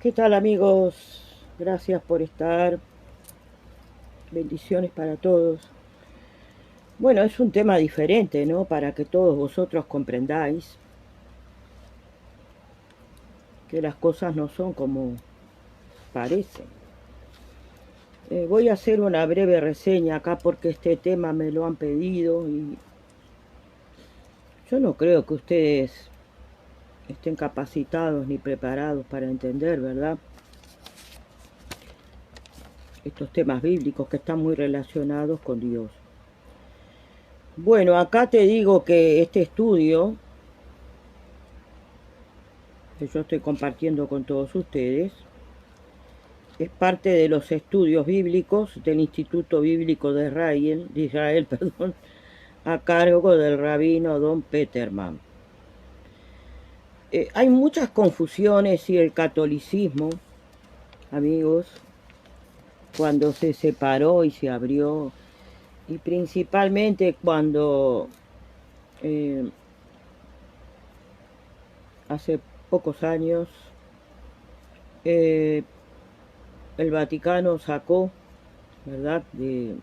¿Qué tal, amigos? Gracias por estar. Bendiciones para todos. Bueno, es un tema diferente, ¿no? Para que todos vosotros comprendáis que las cosas no son como parecen. Voy a hacer una breve reseña acá porque este tema me lo han pedido y yo no creo que ustedes estén capacitados ni preparados para entender, ¿verdad? Estos temas bíblicos que están muy relacionados con Dios. Bueno, acá te digo que este estudio que yo estoy compartiendo con todos ustedes es parte de los estudios bíblicos del Instituto Bíblico de Israel, perdón, a cargo del rabino Don Peterman. Hay muchas confusiones y el catolicismo, amigos, cuando se separó y se abrió, y principalmente cuando hace pocos años el Vaticano sacó, ¿verdad?, de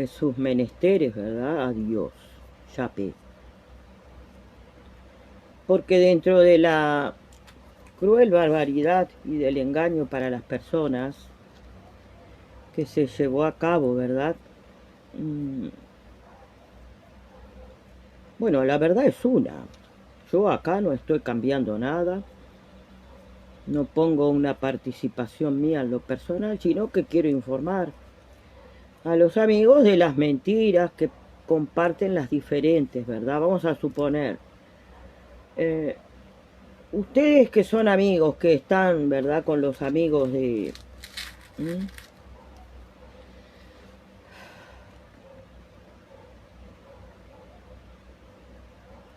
sus menesteres, ¿verdad?, a Dios, Yahvé. Porque dentro de la cruel barbaridad y del engaño para las personas que se llevó a cabo, ¿verdad? Bueno, la verdad es una. Yo acá no estoy cambiando nada. No pongo una participación mía en lo personal, sino que quiero informar a los amigos de las mentiras que comparten las diferentes, ¿verdad? Vamos a suponer, ustedes que son amigos, que están, ¿verdad?, con los amigos de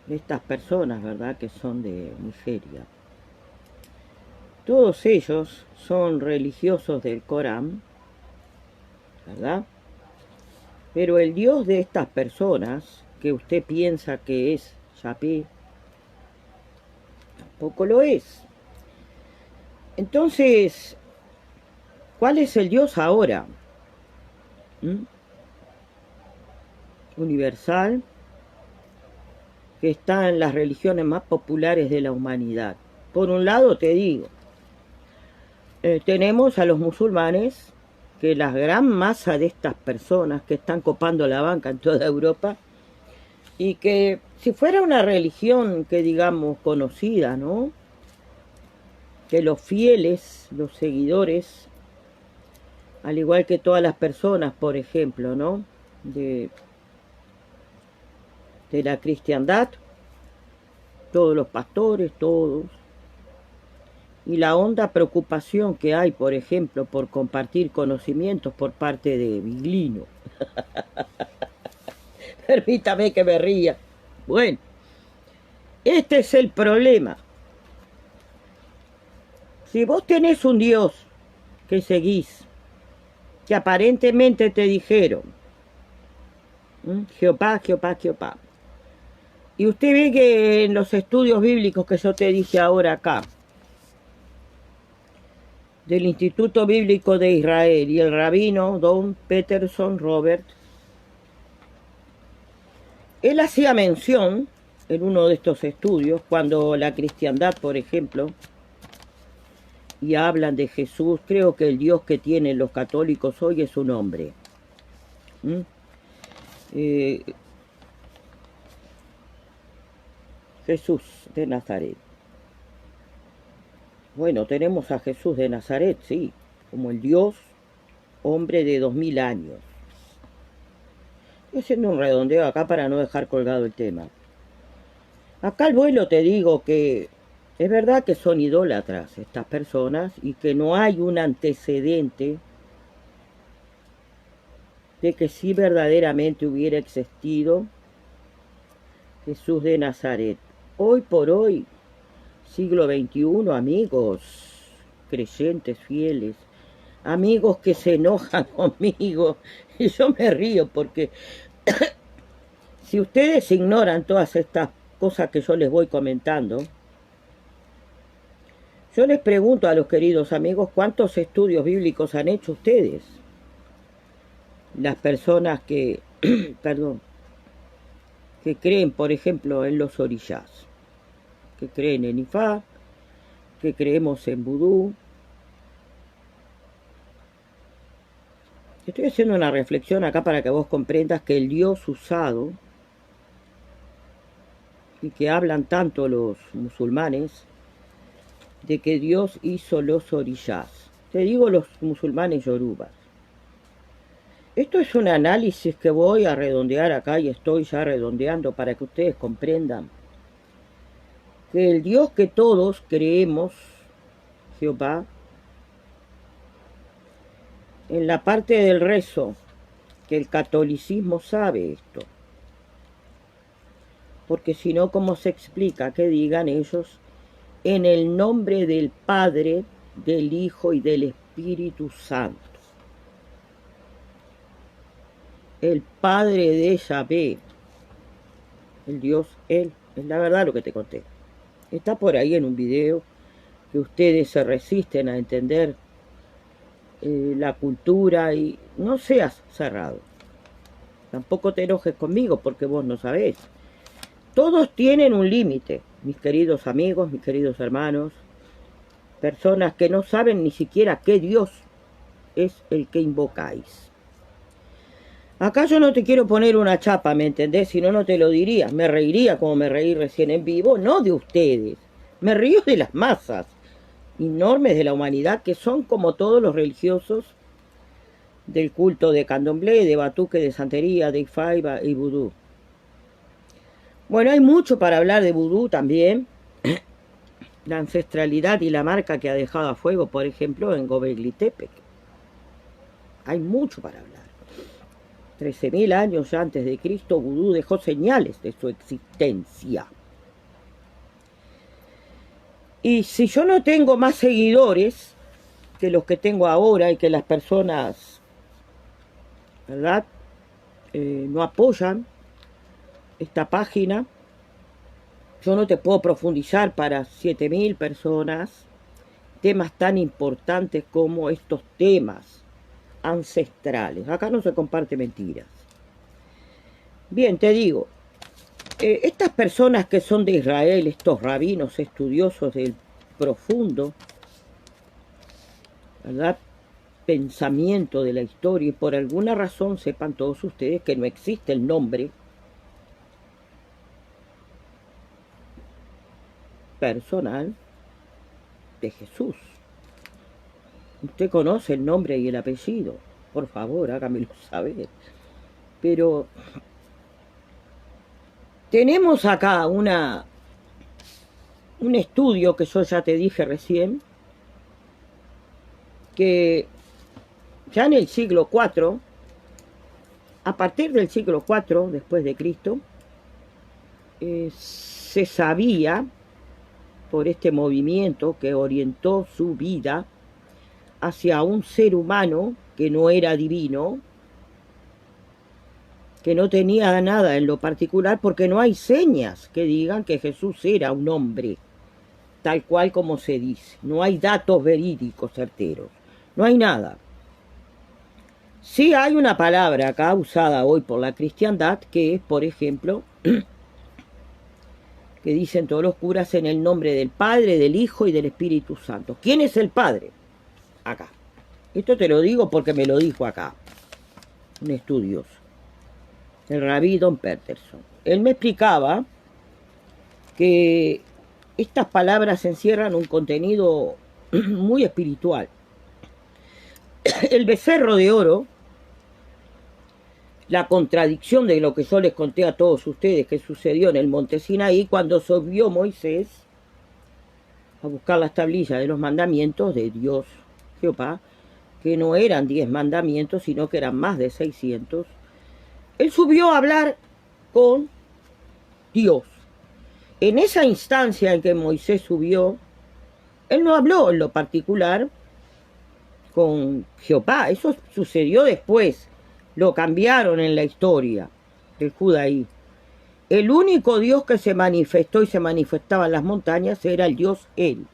estas personas, ¿verdad?, que son de Nigeria. Todos ellos son religiosos del Corán, ¿verdad? Pero el Dios de estas personas, que usted piensa que es Yahvé, tampoco lo es. Entonces, ¿cuál es el Dios ahora? Universal, que está en las religiones más populares de la humanidad. Por un lado te digo, tenemos a los musulmanes, que la gran masa de estas personas que están copando la banca en toda Europa, y que si fuera una religión que digamos conocida, ¿no?, que los fieles, los seguidores, al igual que todas las personas, por ejemplo, ¿no?, de la cristiandad, todos los pastores, todos, y la honda preocupación que hay, por ejemplo, por compartir conocimientos por parte de Biglino. Permítame que me ría. Bueno, este es el problema. Si vos tenés un Dios que seguís, que aparentemente te dijeron, Jehová, Jehová, Jehová, y usted ve que en los estudios bíblicos que yo te dije ahora acá, del Instituto Bíblico de Israel y el rabino Don Peterson Robert, él hacía mención en uno de estos estudios, cuando la cristiandad, por ejemplo, y hablan de Jesús, creo que el Dios que tienen los católicos hoy es un hombre. Jesús de Nazaret. Bueno, tenemos a Jesús de Nazaret, sí, como el Dios, hombre de 2000 años. Estoy haciendo un redondeo acá para no dejar colgado el tema. Acá al vuelo te digo que es verdad que son idólatras estas personas y que no hay un antecedente de que sí verdaderamente hubiera existido Jesús de Nazaret. Hoy por hoy, siglo XXI, amigos, creyentes fieles, amigos que se enojan conmigo, y yo me río porque si ustedes ignoran todas estas cosas que yo les voy comentando, yo les pregunto a los queridos amigos, ¿cuántos estudios bíblicos han hecho ustedes? Las personas que, perdón, que creen, por ejemplo, en los orishás, que creen en Ifá, que creemos en vudú. Estoy haciendo una reflexión acá para que vos comprendas que el Dios usado, y que hablan tanto los musulmanes, de que Dios hizo los orishás. Te digo los musulmanes yorubas. Esto es un análisis que voy a redondear acá y estoy ya redondeando para que ustedes comprendan que el Dios que todos creemos, Jehová, en la parte del rezo, que el catolicismo sabe esto, porque si no, ¿cómo se explica que digan ellos en el nombre del Padre, del Hijo y del Espíritu Santo? El Padre de Yahvé, el Dios, Él, es la verdad lo que te conté. Está por ahí en un video que ustedes se resisten a entender la cultura y no seas cerrado. Tampoco te enojes conmigo porque vos no sabés. Todos tienen un límite, mis queridos amigos, mis queridos hermanos, personas que no saben ni siquiera qué Dios es el que invocáis. Acá yo no te quiero poner una chapa, ¿me entendés? Si no, no te lo diría. Me reiría como me reí recién en vivo, no de ustedes. Me río de las masas enormes de la humanidad que son como todos los religiosos del culto de Candomblé, de Batuque, de Santería, de Ifá y Vudú. Bueno, hay mucho para hablar de Vudú también. La ancestralidad y la marca que ha dejado a fuego, por ejemplo, en Göbekli Tepe. Hay mucho para hablar. 13.000 años antes de Cristo, Vudú dejó señales de su existencia. Y si yo no tengo más seguidores que los que tengo ahora y que las personas, ¿verdad?, no apoyan esta página, yo no te puedo profundizar para 7.000 personas temas tan importantes como estos temas ancestrales. Acá no se comparte mentiras. Bien, te digo, estas personas que son de Israel, estos rabinos estudiosos del profundo, ¿verdad?, pensamiento de la historia, y por alguna razón sepan todos ustedes que no existe el nombre personal de Jesús. Usted conoce el nombre y el apellido, por favor, hágamelo saber. Pero tenemos acá un estudio que yo ya te dije recién, que ya en el siglo IV, a partir del siglo IV después de Cristo, se sabía por este movimiento que orientó su vida hacia un ser humano que no era divino, que no tenía nada en lo particular, porque no hay señas que digan que Jesús era un hombre, tal cual como se dice. No hay datos verídicos certeros, no hay nada. Sí hay una palabra acá usada hoy por la cristiandad, que es, por ejemplo, que dicen todos los curas en el nombre del Padre, del Hijo y del Espíritu Santo. ¿Quién es el Padre? Acá. Esto te lo digo porque me lo dijo acá un estudioso, el rabí Don Peterson. Él me explicaba que estas palabras encierran un contenido muy espiritual. El becerro de oro, la contradicción de lo que yo les conté a todos ustedes que sucedió en el monte Sinaí cuando subió Moisés a buscar las tablillas de los mandamientos de Dios Jehová, que no eran 10 mandamientos, sino que eran más de 600. Él subió a hablar con Dios. En esa instancia en que Moisés subió, él no habló en lo particular con Jehová. Eso sucedió después. Lo cambiaron en la historia del judaísmo. el único Dios que se manifestó y se manifestaba en las montañas era el Dios Él.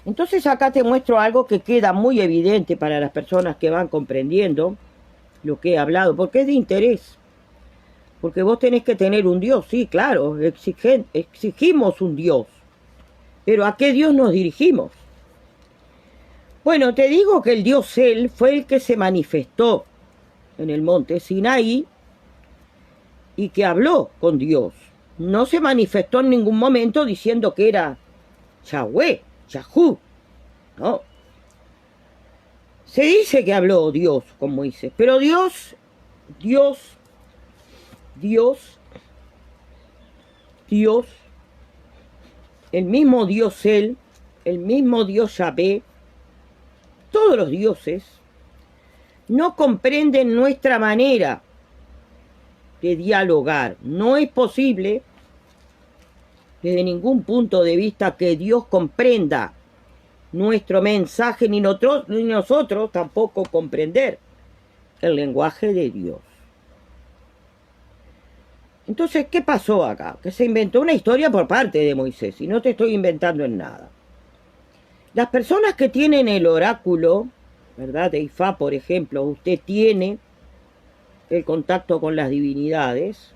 Entonces acá te muestro algo que queda muy evidente para las personas que van comprendiendo lo que he hablado, porque es de interés. Porque vos tenés que tener un Dios, sí, claro, exigimos un Dios. Pero ¿a qué Dios nos dirigimos? Bueno, te digo que el Dios Él fue el que se manifestó en el monte Sinaí y que habló con Dios. No se manifestó en ningún momento diciendo que era Yahweh, Yahú, no. Se dice que habló Dios con Moisés, pero Dios, el mismo Dios Él, el mismo Dios Yahvé, todos los dioses, no comprenden nuestra manera de dialogar. No es posible, desde ningún punto de vista, que Dios comprenda nuestro mensaje, ni nosotros tampoco comprender el lenguaje de Dios. Entonces, ¿qué pasó acá? Que se inventó una historia por parte de Moisés, y no te estoy inventando en nada. Las personas que tienen el oráculo, ¿verdad? De Ifá, por ejemplo, usted tiene el contacto con las divinidades.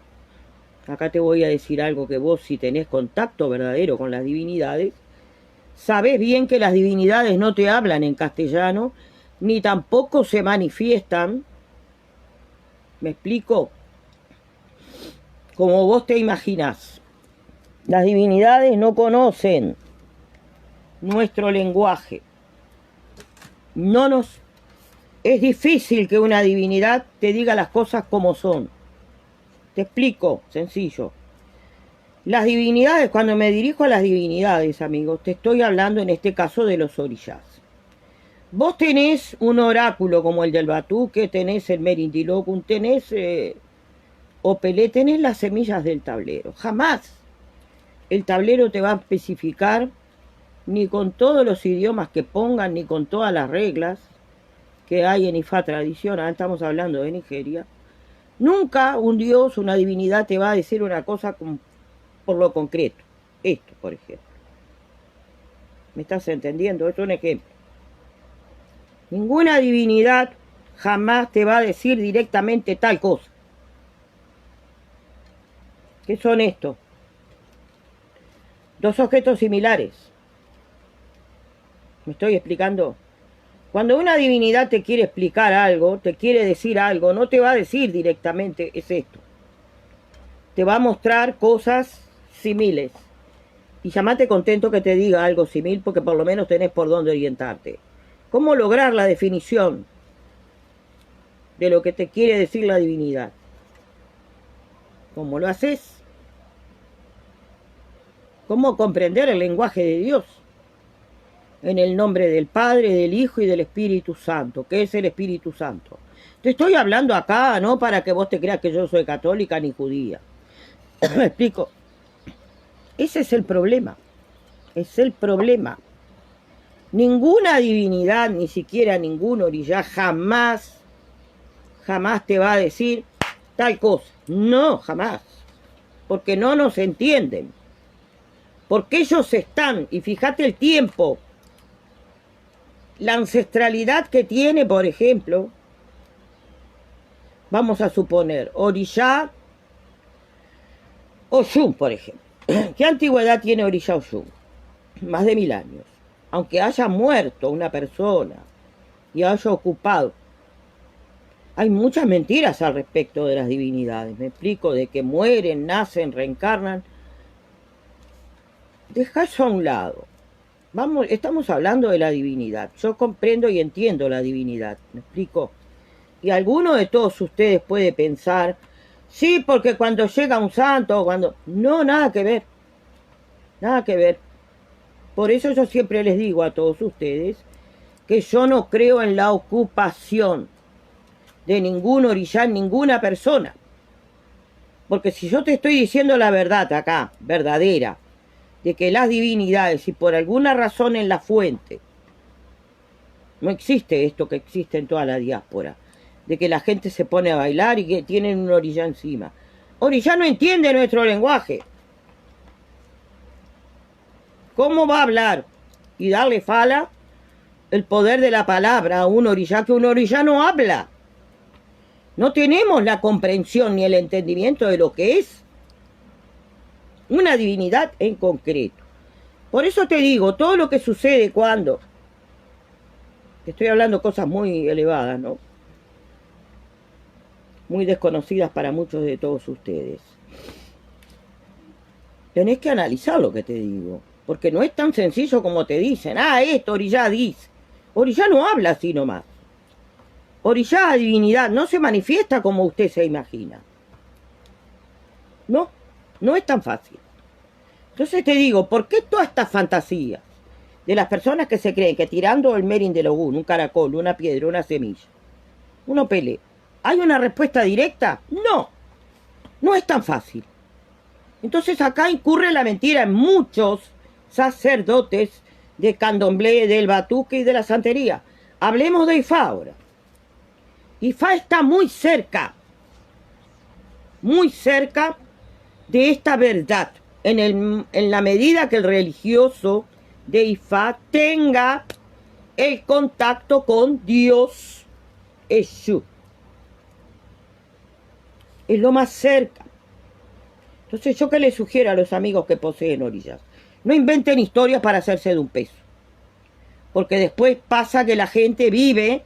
Acá te voy a decir algo que vos, si tenés contacto verdadero con las divinidades, sabés bien que las divinidades no te hablan en castellano, ni tampoco se manifiestan, ¿me explico? Como vos te imaginás. Las divinidades no conocen nuestro lenguaje. Es difícil que una divinidad te diga las cosas como son. Te explico, sencillo. Las divinidades, cuando me dirijo a las divinidades, amigos, te estoy hablando en este caso de los orishas. Vos tenés un oráculo como el del Batuque, tenés el Merindilocum, tenés Opelé, tenés las semillas del tablero. Jamás el tablero te va a especificar, ni con todos los idiomas que pongan, ni con todas las reglas que hay en Ifá tradicional, estamos hablando de Nigeria. Nunca un dios, una divinidad te va a decir una cosa por lo concreto. Esto, por ejemplo. ¿Me estás entendiendo? Esto es un ejemplo. Ninguna divinidad jamás te va a decir directamente tal cosa. ¿Qué son estos? Dos objetos similares. ¿Me estoy explicando? Cuando una divinidad te quiere explicar algo, te quiere decir algo, no te va a decir directamente es esto. Te va a mostrar cosas similares. Y llamate contento que te diga algo similar, porque por lo menos tenés por dónde orientarte. ¿Cómo lograr la definición de lo que te quiere decir la divinidad? ¿Cómo lo haces? ¿Cómo comprender el lenguaje de Dios? En el nombre del Padre, del Hijo y del Espíritu Santo. ¿Qué es el Espíritu Santo? Te estoy hablando acá, no para que vos te creas que yo soy católica ni judía. ¿Me explico? Ese es el problema. Es el problema. Ninguna divinidad, ni siquiera ningún orillá, jamás te va a decir tal cosa. No, jamás. Porque no nos entienden. Porque ellos están, y fíjate el tiempo, la ancestralidad que tiene, por ejemplo, vamos a suponer, orillá Oshun, por ejemplo. ¿Qué antigüedad tiene orillá Oshun? Más de 1000 años. Aunque haya muerto una persona y haya ocupado. Hay muchas mentiras al respecto de las divinidades. Me explico, de que mueren, nacen, reencarnan. Deja eso a un lado. Estamos hablando de la divinidad. Yo comprendo y entiendo la divinidad. ¿Me explico? Y alguno de todos ustedes puede pensar, sí, porque cuando llega un santo, No, nada que ver. Nada que ver. Por eso yo siempre les digo a todos ustedes que yo no creo en la ocupación de ningún orillá, ninguna persona. Porque si yo te estoy diciendo la verdad acá, verdadera, de que las divinidades, si por alguna razón en la fuente no existe esto que existe en toda la diáspora, de que la gente se pone a bailar y que tienen un orillá encima. Orishá no entiende nuestro lenguaje. ¿Cómo va a hablar y darle fala el poder de la palabra a un orishá que un orishá no habla? No tenemos la comprensión ni el entendimiento de lo que es una divinidad en concreto. Por eso te digo, todo lo que sucede cuando... Estoy hablando cosas muy elevadas, ¿no? Muy desconocidas para muchos de todos ustedes. Tenés que analizar lo que te digo, porque no es tan sencillo como te dicen. Ah, esto Orishá dice. Orishá no habla así nomás. Orishá, divinidad, no se manifiesta como usted se imagina. No, no es tan fácil. Entonces te digo, ¿por qué todas estas fantasías de las personas que se creen que tirando el merín de Ogún, un caracol, una piedra, una semilla, uno pelea? ¿Hay una respuesta directa? No, no es tan fácil. Entonces acá incurre la mentira en muchos sacerdotes de candomblé, del batuque y de la santería. Hablemos de Ifá ahora. Ifá está muy cerca de esta verdad, en la medida que el religioso de Ifá tenga el contacto con Dios, Eshu. Es lo más cerca. Entonces, ¿yo qué les sugiero a los amigos que poseen orillas? No inventen historias para hacerse de un peso. Porque después pasa que la gente vive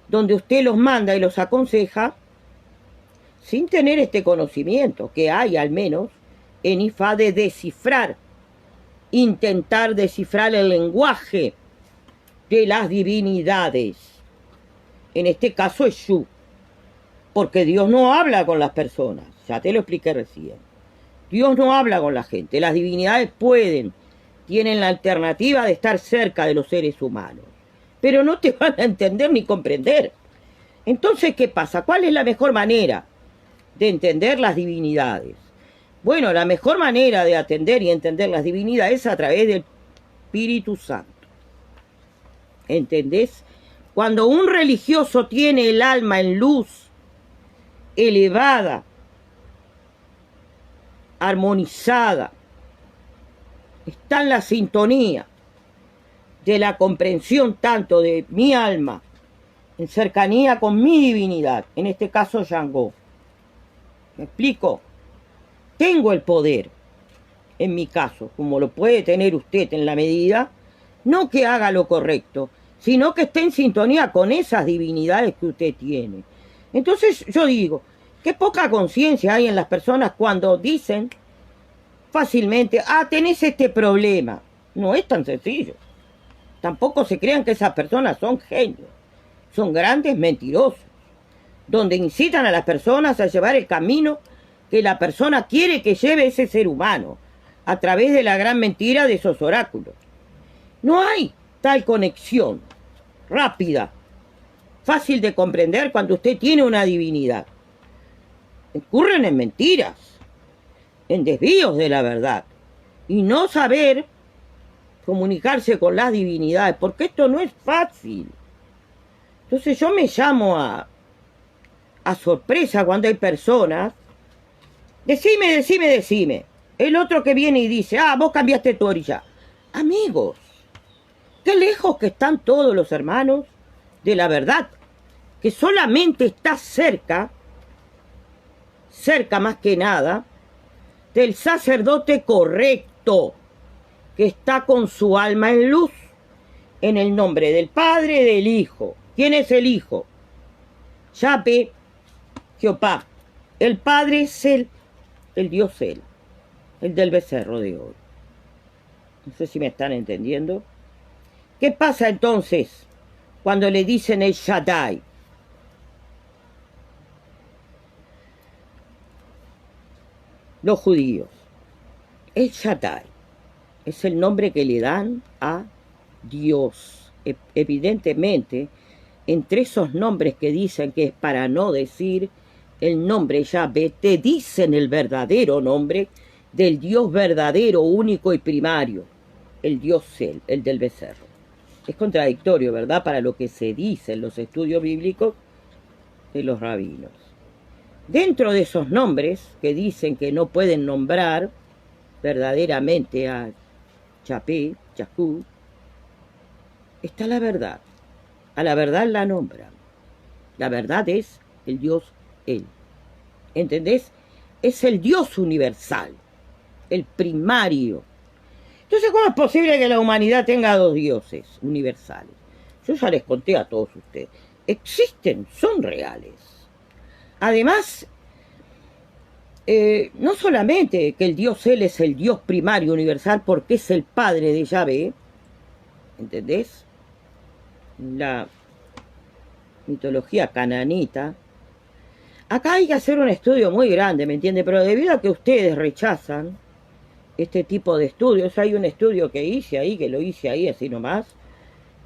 donde usted los manda y los aconseja sin tener este conocimiento que hay, al menos, en Ifá de descifrar, intentar descifrar el lenguaje de las divinidades. En este caso es Shu. Porque Dios no habla con las personas. Ya te lo expliqué recién. Dios no habla con la gente. Las divinidades tienen la alternativa de estar cerca de los seres humanos. Pero no te van a entender ni comprender. Entonces, ¿qué pasa? ¿Cuál es la mejor manera de entender las divinidades? Bueno, la mejor manera de atender y entender las divinidades es a través del Espíritu Santo. ¿Entendés? Cuando un religioso tiene el alma en luz, elevada, armonizada, está en la sintonía de la comprensión tanto de mi alma, en cercanía con mi divinidad, en este caso Shango. ¿Me explico? Tengo el poder, en mi caso, como lo puede tener usted en la medida, no que haga lo correcto, sino que esté en sintonía con esas divinidades que usted tiene. Entonces yo digo, qué poca conciencia hay en las personas cuando dicen fácilmente, ah, tenés este problema. No es tan sencillo. Tampoco se crean que esas personas son genios. Son grandes mentirosos, donde incitan a las personas a llevar el camino que la persona quiere que lleve ese ser humano, a través de la gran mentira de esos oráculos. No hay tal conexión rápida, fácil de comprender cuando usted tiene una divinidad. Incurren en mentiras, en desvíos de la verdad, y no saber comunicarse con las divinidades, porque esto no es fácil. Entonces yo me llamo a sorpresa cuando hay personas, decime. El otro que viene y dice, ah, vos cambiaste tu orilla. Amigos, qué lejos que están todos los hermanos de la verdad, que solamente está cerca más que nada, del sacerdote correcto, que está con su alma en luz, en el nombre del Padre y del Hijo. ¿Quién es el Hijo? Yahvé, Jehová. El Padre es el Dios Él, el del becerro de oro. No sé si me están entendiendo. ¿Qué pasa entonces cuando le dicen el Shaddai? Los judíos. El Shaddai es el nombre que le dan a Dios. Evidentemente, entre esos nombres que dicen que es para no decir el nombre Yahvé, te dicen el verdadero nombre del Dios verdadero, único y primario, el Dios Él, el del becerro. Es contradictorio, ¿verdad?, para lo que se dice en los estudios bíblicos de los rabinos. dentro de esos nombres que dicen que no pueden nombrar verdaderamente a Yahvé, Yahú, está la verdad. A la verdad la nombran. La verdad es el Dios Él. ¿Entendés? Es el Dios universal, el primario. Entonces, ¿cómo es posible que la humanidad tenga dos dioses universales? Yo ya les conté a todos ustedes. Existen, son reales. Además, no solamente que el Dios Él es el Dios primario universal porque es el padre de Yahvé, ¿entendés? La mitología cananita. Acá hay que hacer un estudio muy grande, ¿me entiende? Pero debido a que ustedes rechazan este tipo de estudios, hay un estudio que lo hice ahí así nomás,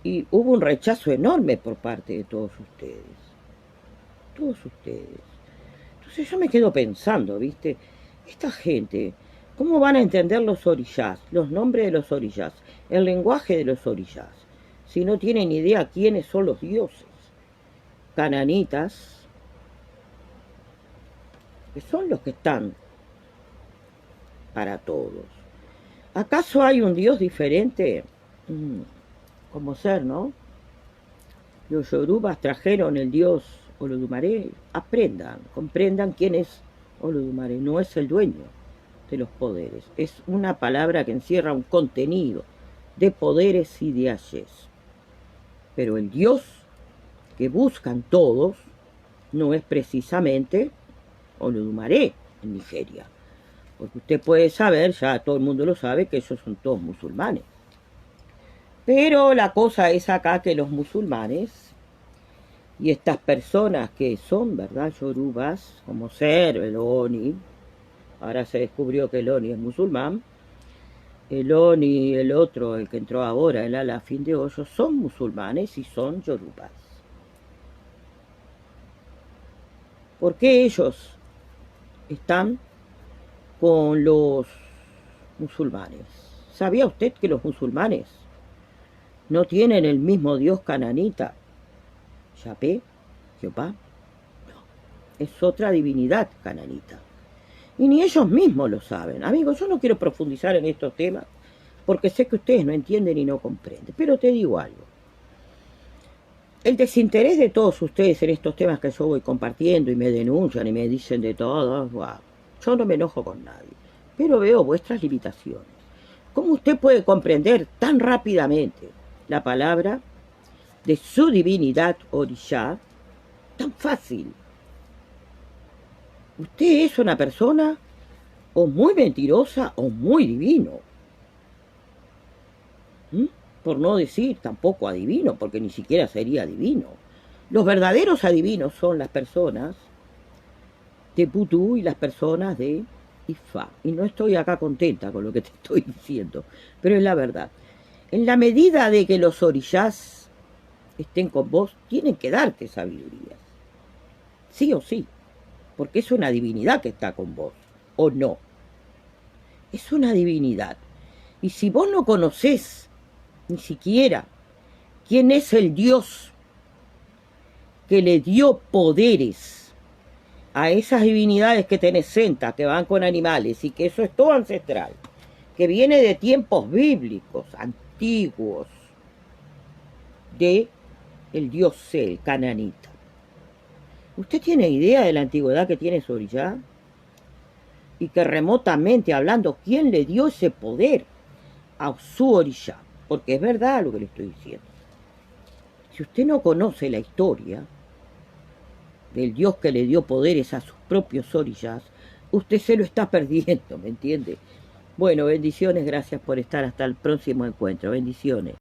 y hubo un rechazo enorme por parte de todos ustedes. Todos ustedes. Entonces yo me quedo pensando, ¿viste? Esta gente, ¿cómo van a entender los orishás, los nombres de los orishás, el lenguaje de los orishás, si no tienen idea quiénes son los dioses? Cananitas, que son los que están para todos. ¿Acaso hay un Dios diferente? Como ser, ¿no? Los yorubas trajeron el Dios Olodumare. Aprendan, comprendan quién es Olodumare. No es el dueño de los poderes. Es una palabra que encierra un contenido de poderes y de ayes. Pero el Dios que buscan todos no es precisamente Olodumare en Nigeria. Porque usted puede saber, ya todo el mundo lo sabe, que esos son todos musulmanes. Pero la cosa es acá que los musulmanes y estas personas que son, ¿verdad?, yorubas, como ser el Oni, ahora se descubrió que el Oni es musulmán, el Oni, el otro, el que entró ahora, el Alafín de Hoyo, son musulmanes y son yorubas. ¿Por qué ellos están con los musulmanes? ¿Sabía usted que los musulmanes no tienen el mismo Dios cananita, Yahvé, Jehová? No, es otra divinidad cananita. Y ni ellos mismos lo saben. Amigos, yo no quiero profundizar en estos temas porque sé que ustedes no entienden y no comprenden. Pero te digo algo. El desinterés de todos ustedes en estos temas que yo voy compartiendo y me denuncian y me dicen de todo, wow, yo no me enojo con nadie, pero veo vuestras limitaciones. ¿Cómo usted puede comprender tan rápidamente la palabra de su divinidad Orishá tan fácil? Usted es una persona o muy mentirosa o muy divino. Por no decir tampoco adivino, porque ni siquiera sería adivino. Los verdaderos adivinos son las personas de Vudú y las personas de Ifá. Y no estoy acá contenta con lo que te estoy diciendo, pero es la verdad. En la medida de que los orishás estén con vos, tienen que darte sabiduría. Sí o sí, porque es una divinidad que está con vos, ¿o no? Es una divinidad. Y si vos no conocés ni siquiera quién es el Dios que le dio poderes a esas divinidades que tenés senta, que van con animales, y que eso es todo ancestral, que viene de tiempos bíblicos, antiguos, de el Dios el cananita. ¿Usted tiene idea de la antigüedad que tiene su orishá? Y que remotamente hablando, ¿quién le dio ese poder a su orishá? Porque es verdad lo que le estoy diciendo. Si usted no conoce la historia del Dios que le dio poderes a sus propios orishás, usted se lo está perdiendo, ¿me entiende? Bueno, bendiciones, gracias por estar hasta el próximo encuentro. Bendiciones.